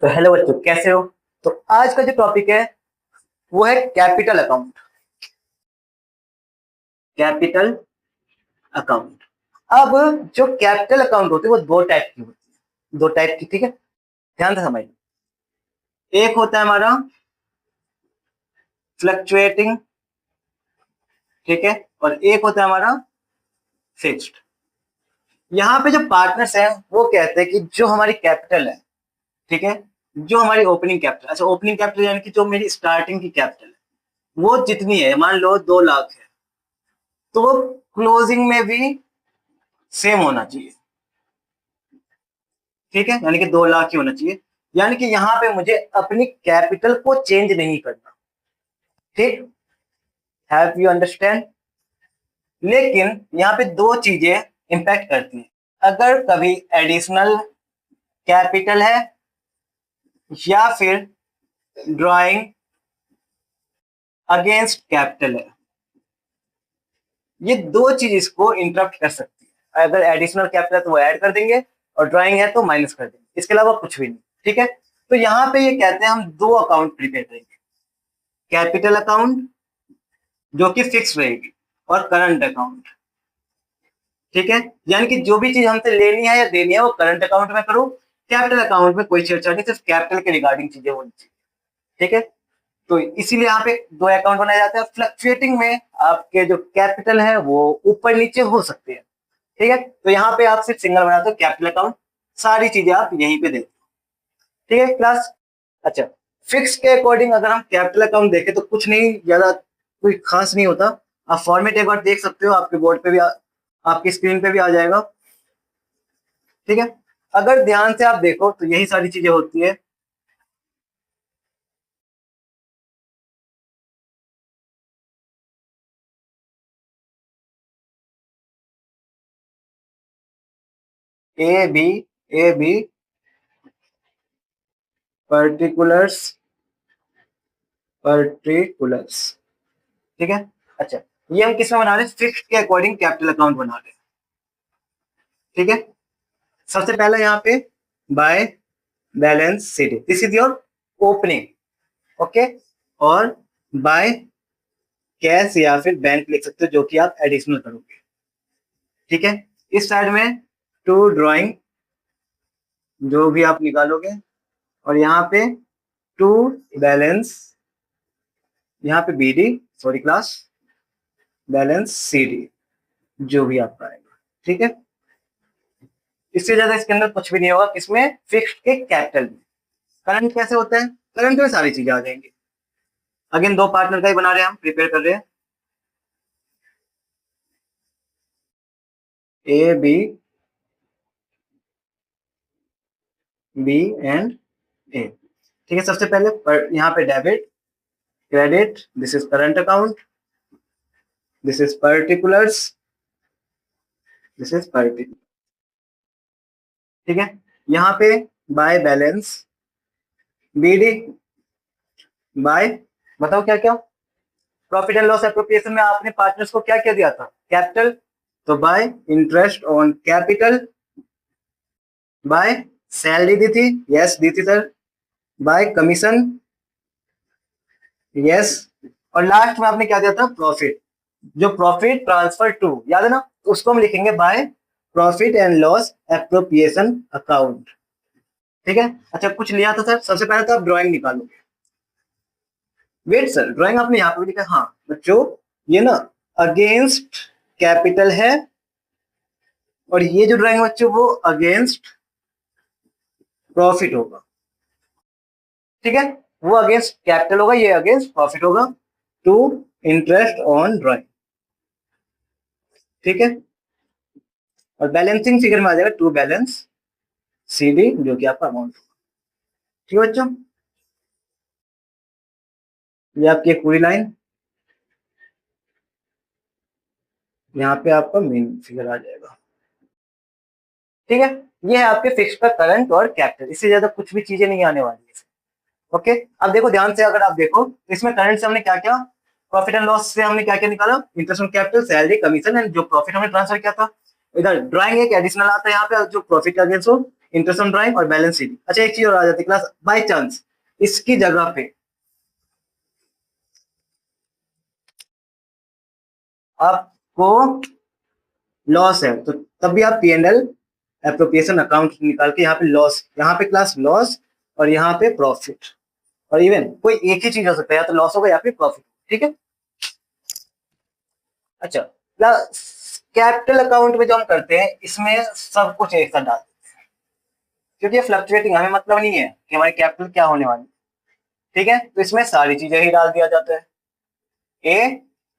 तो हेलो बच्चों, कैसे हो। तो आज का जो टॉपिक है वो है कैपिटल अकाउंट। Capital account. अब जो कैपिटल अकाउंट होती है वो दो टाइप की होती है, दो टाइप की, ठीक है। ध्यान से समझ। एक होता है हमारा फ्लक्चुएटिंग, ठीक है, और एक होता है हमारा फिक्स्ड। यहाँ पे जो पार्टनर्स हैं वो कहते हैं कि जो हमारी कैपिटल है, ठीक है, जो हमारी ओपनिंग कैपिटल, अच्छा ओपनिंग कैपिटल यानी कि जो मेरी स्टार्टिंग की कैपिटल है वो जितनी है, मान लो 2 लाख है, तो वो क्लोजिंग में भी सेम होना चाहिए, ठीक है, यानी कि 2 लाख ही होना चाहिए। यानी कि यहाँ पे मुझे अपनी कैपिटल को चेंज नहीं करना, ठीक। Have you understand. लेकिन यहाँ पे दो चीजें इंपैक्ट करती हैं। अगर कभी एडिशनल कैपिटल है या फिर ड्राइंग अगेंस्ट कैपिटल है, ये दो चीज इसको इंटरप्ट कर सकती है। अगर एडिशनल कैपिटल है तो वो ऐड कर देंगे और ड्राइंग है तो माइनस कर देंगे, इसके अलावा कुछ भी नहीं, ठीक है। तो यहाँ पे ये कहते हैं हम दो अकाउंट प्रिपेयर करेंगे, कैपिटल अकाउंट जो कि फिक्स रहेगी और करंट अकाउंट, ठीक है। यानी कि जो भी चीज हमसे लेनी है या देनी है वो करंट अकाउंट में करो, कैपिटल अकाउंट में कोई छेड़छाड़ नहीं, सिर्फ कैपिटल के रिगार्डिंग चीजें होनी चाहिए, ठीक है। तो इसीलिए यहाँ पे दो अकाउंट बनाए जाते हैं। फ्लक्चुएटिंग में आपके जो कैपिटल है वो ऊपर नीचे हो सकते हैं, ठीक है। तो यहाँ पे आप सिर्फ सिंगल बनाते हो कैपिटल अकाउंट, सारी चीजें आप यहीं पे देखते हो, ठीक है क्लास। अच्छा, फिक्स के अकॉर्डिंग अगर हम कैपिटल अकाउंट देखें तो कुछ नहीं, ज्यादा कोई खास नहीं होता। आप फॉर्मेट एक बार देख सकते हो, आपके बोर्ड पे भी आपकी स्क्रीन पे भी आ जाएगा, ठीक है। अगर ध्यान से आप देखो तो यही सारी चीजें होती है। ए बी पर्टिकुलर्स, पर्टिकुलर्स, ठीक है। अच्छा, ये हम किसमें बना रहे हैं, फिक्स्ड के अकॉर्डिंग कैपिटल अकाउंट बना रहे हैं, ठीक है। सबसे पहला यहाँ पे by balance sheet, this is your opening, okay. और बाय कैश या फिर बैंक लिख सकते हो, जो कि आप एडिशनल करोगे, ठीक है। इस साइड में टू ड्राइंग जो भी आप निकालोगे, और यहाँ पे टू बैलेंस, यहाँ पे BD, sorry class, balance CD जो भी आपका आएगा, ठीक है। इससे ज्यादा इसके अंदर कुछ भी नहीं होगा, किसमें, फिक्स्ड के कैपिटल में। करंट कैसे होता है, करंट में सारी चीजें आ जाएंगी। अगेन दो पार्टनर का ही बना रहे हैं, हम प्रिपेयर कर रहे हैं, ए बी एंड ए, ठीक है। सबसे पहले यहाँ पे debit credit, this is current account, this is particulars, this is particular, ठीक है। यहाँ पे बाय बैलेंस बीडी, बाय, बताओ क्या क्या, प्रॉफिट एंड लॉस एप्रोप्रिएशन में आपने पार्टनर्स को क्या क्या दिया था, कैपिटल, तो by interest on capital, by salary दी थी, यस दी थी सर, बाय कमीशन, यस, और लास्ट में आपने क्या दिया था, प्रॉफिट, जो प्रॉफिट ट्रांसफर टू, याद है ना, उसको हम लिखेंगे by profit and loss appropriation account, ठीक है। अच्छा, कुछ लिया था सर, सबसे पहले तो आप ड्राइंग निकालोगे। वेट सर, ड्राइंग आपने यहाँ पे भी लिखा, हाँ बच्चों, ये ना अगेंस्ट कैपिटल है, और ये जो ड्राइंग बच्चों वो अगेंस्ट प्रॉफिट होगा, ठीक है। वो अगेंस्ट कैपिटल होगा, ये अगेंस्ट प्रॉफिट होगा, टू इंटरेस्ट ऑन ड्राइंग, ठीक है। और बैलेंसिंग फिगर में आ जाएगा टू बैलेंस सीडी, जो कि आपका अमाउंट होगा, ठीक है बच्चों। ये आपकी एक पूरी लाइन, यहाँ पे आपका मेन फिगर आ जाएगा, ठीक है। ये है आपके फिक्स का करंट और कैपिटल, इससे ज्यादा कुछ भी चीजें नहीं आने वाली है, ओके। अब देखो ध्यान से, अगर आप देखो तो इसमें करंट से हमने क्या क्या, प्रॉफिट एंड लॉस से हमने क्या क्या निकाला, interest on capital, salary, commission and जो प्रॉफिट हमने ट्रांसफर किया था। इधर ड्राइंग एक एडिशनल आता है यहाँ पे, जो प्रॉफिट का अगेंस्ट हो, इंटरेस्ट ऑन ड्राइंग और बैलेंस शीट। अच्छा एक चीज और आ जाती है क्लास, बाय चांस इसकी जगह पे आपको लॉस है तो तब भी आप P&L एप्रोप्रिएशन अकाउंट निकाल के यहाँ पे लॉस, यहाँ पे क्लास लॉस और यहाँ पे प्रॉफिट, और इवन कोई एक ही चीज हो सकता है, या तो लॉस होगा या फिर प्रॉफिट। ठीक है। अच्छा कैपिटल अकाउंट में जो हम करते हैं इसमें सब कुछ एक साथ डालते हैं, क्योंकि ये फ्लक्चुएटिंग, हमें मतलब नहीं है कि हमारी कैपिटल क्या होने वाली। ठीक है, तो इसमें सारी चीजें ही डाल दिया जाता है, A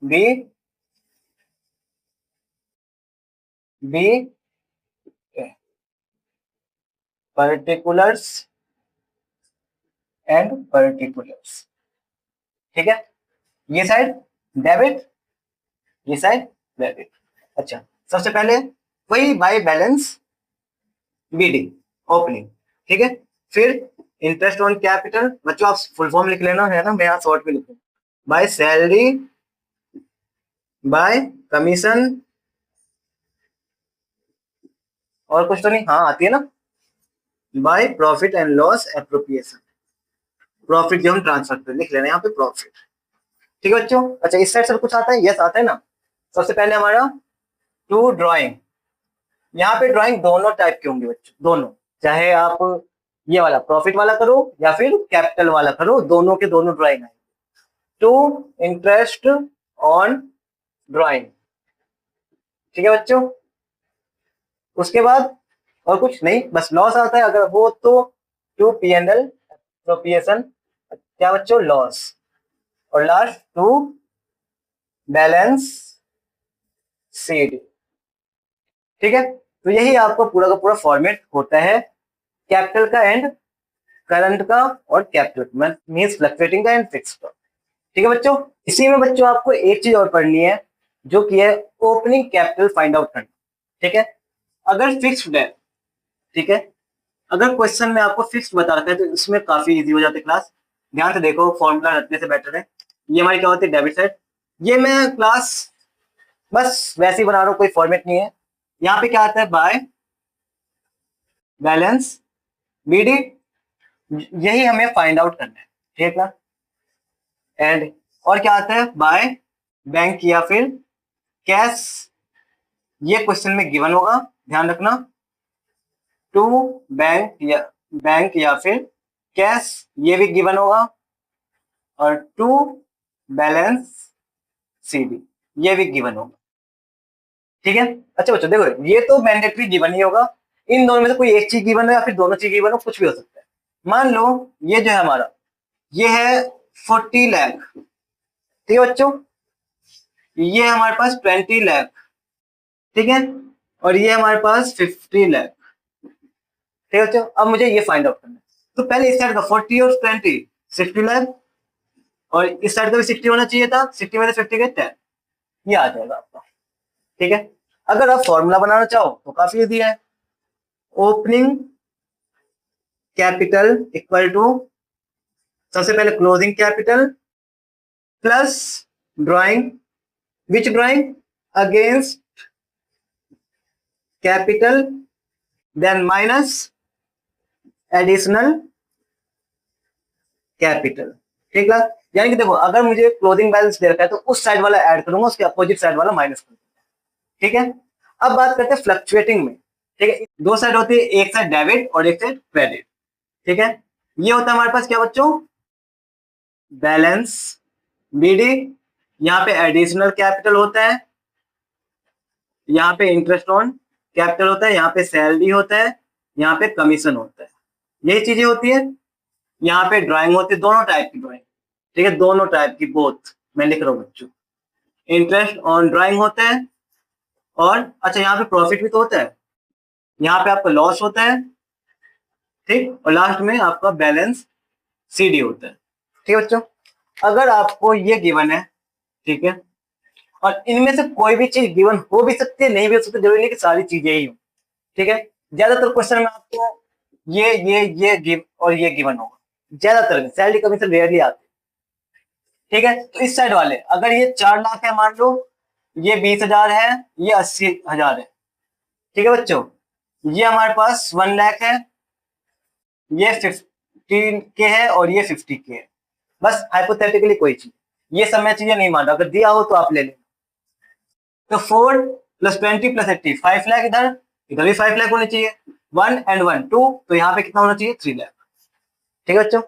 B B particulars and particulars. ठीक है, ये साइड डेबिट, ये साइड क्रेडिट। अच्छा सबसे पहले वही बाय बैलेंस बीडी ओपनिंग। ठीक है, फिर इंटरेस्ट ऑन कैपिटल, बच्चों आप फुल फॉर्म लिख लेना है ना, मैं यहाँ शॉर्ट में लिखूँ, बाय सैलरी, बाय कमीशन, और कुछ तो नहीं, हाँ आती है ना, by profit and loss appropriation. Profit जो हम ट्रांसफर करते लिख लेना यहाँ पे प्रॉफिट। ठीक है बच्चों। अच्छा इस साइड से कुछ आता है, यस आता है ना। सबसे पहले हमारा टू ड्राइंग, यहाँ पे ड्राइंग दोनों टाइप के होंगे बच्चों, दोनं, चाहे आप ये वाला प्रॉफिट वाला करो या फिर कैपिटल वाला करो, दोनों के दोनों ड्राइंग आएंगे। To interest on drawing. ठीक है बच्चों। उसके बाद और कुछ नहीं, बस लॉस आता है अगर हो तो टू P&L एप्रोप्रिएशन, क्या बच्चों लॉस, और लास्ट टू बैलेंस शीट। ठीक है, तो यही आपका पूरा का पूरा फॉर्मेट होता है कैपिटल का एंड करंट का, और कैपिटल मींस फ्लक्चुएटिंग का एंड फिक्स्ड का। ठीक है बच्चों। इसी में बच्चों आपको एक चीज और पढ़नी है, जो कि है ओपनिंग कैपिटल फाइंड आउट करना। ठीक है, अगर फिक्स्ड है, ठीक है, अगर क्वेश्चन में आपको फिक्स्ड बता रखा है तो इसमें काफी इजी हो जाती है क्लास। ध्यान से देखो, फॉर्मूला रखने से बेटर है। ये हमारी क्या होती है डेबिट साइड, ये मैं क्लास बस वैसे ही बना रहा हूँ, कोई फॉर्मेट नहीं है। यहाँ पे क्या आता है बाय बैलेंस बीडी, यही हमें फाइंड आउट करना है। ठीक है, एंड और क्या आता है बाय बैंक या फिर कैश, ये क्वेश्चन में गिवन होगा, ध्यान रखना। टू बैंक या फिर कैश, ये भी गिवन होगा, और टू बैलेंस सीडी, ये भी गिवन होगा। ठीक है। अच्छा बच्चों देखो, ये तो मैंडेटरी गिवन ही होगा, इन दोनों में से कोई एक चीज गिवन है या फिर दोनों चीज गिवन हो, कुछ भी हो सकता है। मान लो ये जो है हमारा, ये है 40 लाख। ठीक है बच्चों, ये हमारे पास 20 लाख। ठीक है, और ये हमारे पास 50 लाख। ठीक है बच्चों, अब मुझे ये फाइंड आउट करना है। तो पहले इस साइड का 40 और 20 60 लाख, और इस साइड का भी 60 होना चाहिए था, 60 में से 50 गए 10, ये आ जाएगा आपका। ठीक है, अगर आप फॉर्मूला बनाना चाहो तो काफी इजी है, ओपनिंग कैपिटल इक्वल टू सबसे पहले closing capital plus drawing, which drawing against capital, then minus additional capital. ठीक है, यानी कि देखो अगर मुझे क्लोजिंग बैलेंस दे रखा है तो उस साइड वाला ऐड करूंगा, उसके अपोजिट साइड वाला माइनस करूंगा। ठीक है, अब बात करते हैं फ्लक्चुएटिंग में। ठीक है, दो साइड होती है, एक साइड डेबिट और एक साइड क्रेडिट। ठीक है, ये होता है हमारे पास क्या बच्चों बैलेंस बीडी, यहाँ पे एडिशनल कैपिटल होता है, यहाँ पे इंटरेस्ट ऑन कैपिटल होता है, यहाँ पे सैलरी होता है, यहाँ पे कमीशन होता है, यही चीजें होती है। यहाँ पे ड्राइंग होती है, दोनों टाइप की ड्राइंग। ठीक है, दोनों टाइप की, बोथ मैं लिख रहा हूँ बच्चों। इंटरेस्ट ऑन ड्राइंग होता है, और अच्छा यहाँ पे प्रॉफिट भी तो होता है, यहाँ पे आपका लॉस होता है। ठीक, और लास्ट में आपका बैलेंस सीडी होता है। ठीक है बच्चों, अगर आपको ये गिवन है, ठीक है, और इनमें से कोई भी चीज गिवन हो भी सकती है, नहीं भी हो सकती, जरूरी नहीं कि सारी चीजें ही हो। ठीक है, ज्यादातर क्वेश्चन में आपको ये गिव और ये गिवन होगा, ज्यादातर सैलरी कमीशन रेयरली आती है। ठीक है, तो इस साइड वाले अगर ये 4 लाख है मान लो, ये 20,000 है, ये 80,000 है। ठीक है बच्चों, ये हमारे पास 1 लाख है, ये 15 के है और ये 50 के है। बस हाइपोथेटिकली कोई चीज, ये सब मैं चीजें नहीं मान रहा, अगर दिया हो तो आप ले लें। तो 4 + 20 + 80 5 लाख, इधर इधर भी 5 लाख होने चाहिए, 1 and 1 2, तो यहाँ पे कितना होना चाहिए 3 लाख। ठीक है बच्चों,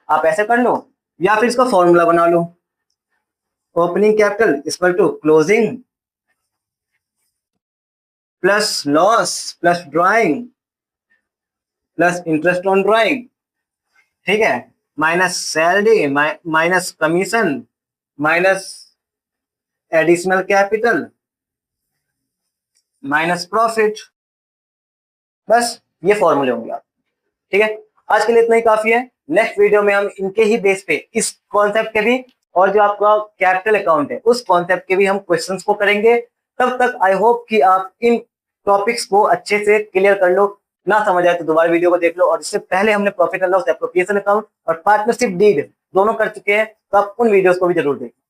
आप ऐसे कर लो या फिर इसका फॉर्मूला बना लो। Opening capital equal to closing plus loss plus drawing plus interest on drawing, ठीक है, minus salary minus commission minus additional capital minus profit. बस ये फॉर्मूले होंगे आप। ठीक है, आज के लिए इतना ही काफी है। नेक्स्ट वीडियो में हम इनके ही बेस पे इस कॉन्सेप्ट के भी और जो आपका कैपिटल अकाउंट है उस कॉन्सेप्ट के भी हम क्वेश्चंस को करेंगे। तब तक आई होप कि आप इन टॉपिक्स को अच्छे से क्लियर कर लो। ना समझ आए तो दोबारा वीडियो को देख लो। और इससे पहले हमने profit and loss, appropriation account और पार्टनरशिप डीड दोनों कर चुके हैं, तो आप उन वीडियोस को भी जरूर देखें।